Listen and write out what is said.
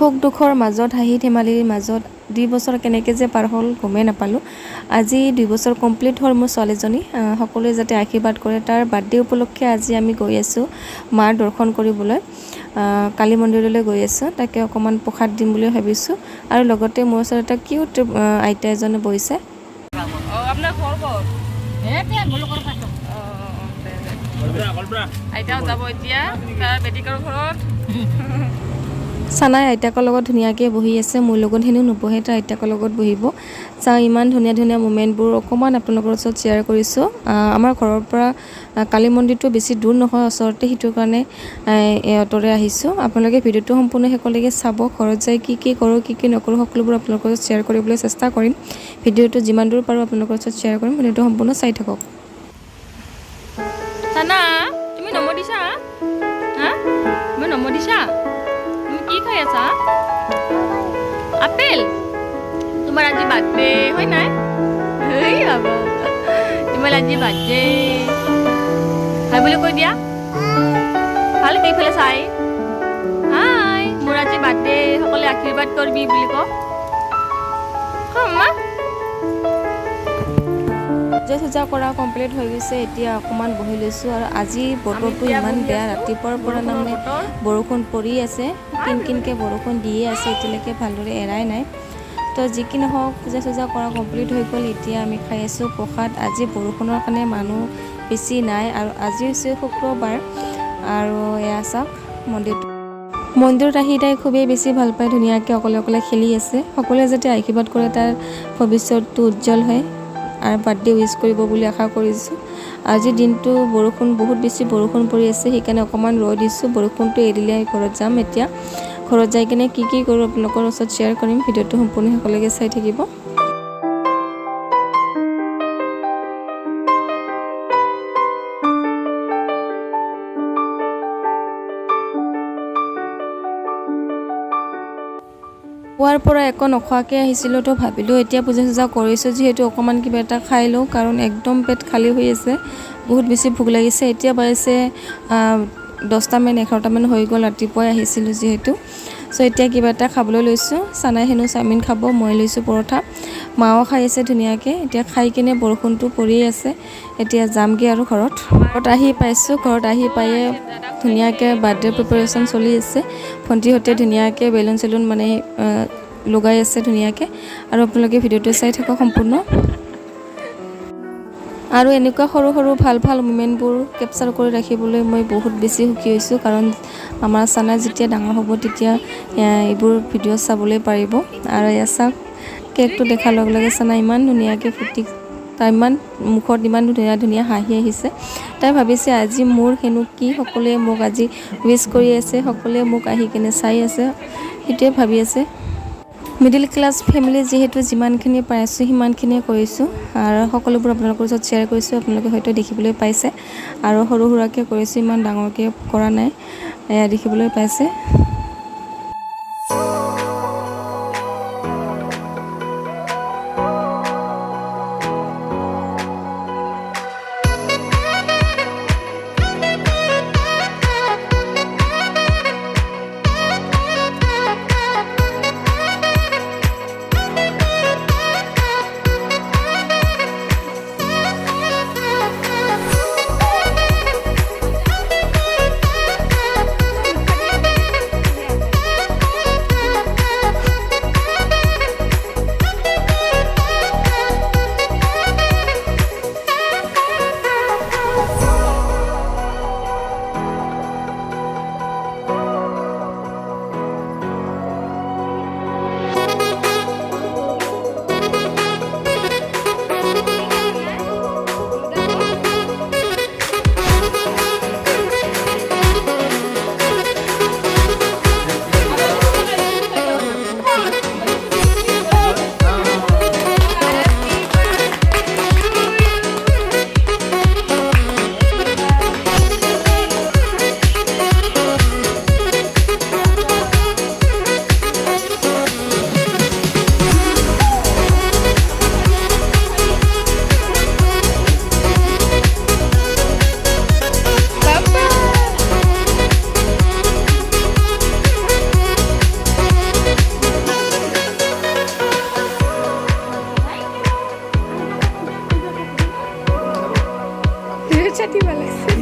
সুখ দুখৰ মাজত হাঁহি ধেমালিৰ মাজত 2 বছৰ কেনেকৈ যে পাৰ হ'ল গমেই নাপালোঁ। আজি 2 বছৰ কমপ্লিট হ'ল মোৰ ছোৱালীজনী। সকলোৱে যাতে আশীৰ্বাদ কৰে। তাৰ বাৰ্থডে উপলক্ষে আজি আমি গৈ আছোঁ মাৰ দৰ্শন কৰিবলৈ। কালী মন্দিৰলৈ গৈ আছোঁ, তাকে অকণমান প্ৰসাদ দিম বুলি ভাবিছোঁ। আৰু লগতে মোৰ ওচৰত এটা কিউট আইতা এজনে বহিছে। আপোনাৰ ঘৰ ক'ত? আইতাও যাব এতিয়া তাৰ বেটিকৰ ঘৰত। চানাই আইতাকৰ লগত ধুনীয়াকৈ বহি আছে, মোৰ লগত হেনো নবহে, তাৰ আইতাকৰ লগত বহিব। চাওঁ ইমান ধুনীয়া ধুনীয়া মোমেণ্টবোৰ অকণমান আপোনালোকৰ ওচৰত শ্বেয়াৰ কৰিছোঁ। আমাৰ ঘৰৰ পৰা কালী মন্দিৰটো বেছি দূৰ নহয়, ওচৰতে, সেইটো কাৰণে অ'টোৰে আহিছোঁ। আপোনালোকে ভিডিঅ'টো সম্পূৰ্ণ শেষলৈকে চাব। ঘৰত যাই কি কি কৰোঁ কি কি নকৰোঁ সকলোবোৰ আপোনালোকৰ ওচৰত শ্বেয়াৰ কৰিবলৈ চেষ্টা কৰিম। ভিডিঅ'টো যিমান দূৰ পাৰোঁ আপোনালোকৰ ওচৰত শ্বেয়াৰ কৰিম। ভিডিঅ'টো সম্পূৰ্ণ চাই থাকক। চানা তুমি নম্বৰ দিছা? হা তুমি নম্বৰ দিছা? তুমি কি খাই আছা? আপেল? তোমাৰ আজি বাৰ্থডে হয় নাই? তোমাৰ আজি বাৰ্থডে হাই বুলি কৈ দিয়া। ভালকৈ এইফালে চাই হাই, মোৰ আজি বাৰ্থডে, সকলোৱে আশীৰ্বাদ কৰিবি বুলি ক। পূজা কৰা কমপ্লিট হৈ গৈছে। এতিয়া অকণমান বহি লৈছোঁ। আৰু আজি বতৰটো ইমান বেয়া, ৰাতিপুৱাৰ পৰা তাৰমানে বৰষুণ পৰি আছে, কিনকিনকৈ বৰষুণ দিয়ে আছে, এতিয়ালৈকে ভালদৰে এৰাই নাই। তো যি কি নহওক পূজা কৰা কমপ্লিট হৈ গ'ল। এতিয়া আমি খাই আছোঁ প্ৰসাদ। আজি বৰষুণৰ কাৰণে মানুহ বেছি নাই, আৰু আজি হৈছে শুক্ৰবাৰ। আৰু এয়া চাওক মন্দিৰত আহি তাই খুবেই বেছি ভাল পায়, ধুনীয়াকৈ অকলে অকলে খেলি আছে। সকলোৱে যাতে আশীৰ্বাদ কৰে তাৰ ভৱিষ্যতটো উজ্জ্বল হয় আৰু বাৰ্থডে উইচ কৰিব বুলি আশা কৰিছোঁ। আজিৰ দিনটো বহুত বেছি বৰষুণ পৰি আছে, সেইকাৰণে অকণমান ৰৈ দিছোঁ। বৰষুণটো এৰিলে ঘৰত যাম। এতিয়া ঘৰত যাই কিনে কি কি কৰোঁ আপোনালোকৰ ওচৰত শ্বেয়াৰ কৰিম। ভিডিঅ'টো সম্পূৰ্ণ শেষলৈকে চাই থাকিব। পুৱাৰ পৰা একো নোখোৱাকৈ আহিছিলোঁ, তো ভাবিলোঁ এতিয়া পূজা কৰিছোঁ যিহেতু অকণমান কিবা এটা খাই লওঁ, কাৰণ একদম পেট খালী হৈ আছে, বহুত বেছি ভোক লাগিছে। এতিয়া বাজিছে 10টামান 11টামান হৈ গ'ল, ৰাতিপুৱাই আহিছিলোঁ যিহেতু। চ' এতিয়া কিবা এটা খাবলৈ লৈছোঁ। চানাই হেনো চাওমিন খাব, মই লৈছোঁ পৰঠা। মাও খাই আছে ধুনীয়াকৈ। এতিয়া খাই কিনে বৰষুণটো পৰিয়ে আছে, এতিয়া যামগৈ আৰু ঘৰত আহি পাইছোঁ। ঘৰত আহি পায়ে ধুনীয়াকৈ বাৰ্থডে প্ৰিপাৰেশ্যন চলি আছে। ভণ্টিহঁতে ধুনীয়াকৈ বেলুন চেলুন মানে লগাই আছে ধুনীয়াকৈ। আৰু আপোনালোকে ভিডিঅ'টো চাই থাকক সম্পূৰ্ণ। আৰু এনেকুৱা সৰু সৰু ভাল মোমেণ্টবোৰ কেপচাৰ কৰি ৰাখিবলৈ মই বহুত বেছি সুখী হৈছোঁ, কাৰণ আমাৰ চানা যেতিয়া ডাঙৰ হ'ব তেতিয়া এইবোৰ ভিডিঅ' চাবলৈ পাৰিব। আৰু এয়া চাওক, কেকটো দেখাৰ লগে লগে চানা ইমান ধুনীয়াকৈ তাই ইমান মুখত ইমান ধুনীয়া ধুনীয়া হাঁহি আহিছে। তাই ভাবিছে আজি মোৰ হেনো কি সকলোৱে মোক আজি উইচ কৰি আছে, সকলোৱে মোক আহি কিনে চাই আছে, সেইটোৱে ভাবি আছে। মিডিল ক্লাছ ফেমিলি যিহেতু যিমানখিনি পাইছোঁ সিমানখিনিয়ে কৰিছোঁ, আৰু সকলোবোৰ আপোনালোকৰ ওচৰত শ্বেয়াৰ কৰিছোঁ। আপোনালোকে হয়তো দেখিবলৈ পাইছে, আৰু সৰু সুৰাকৈ কৰিছোঁ, ইমান ডাঙৰকৈ কৰা নাই, এয়া দেখিবলৈ পাইছে। ছাতি ভাল লাগছে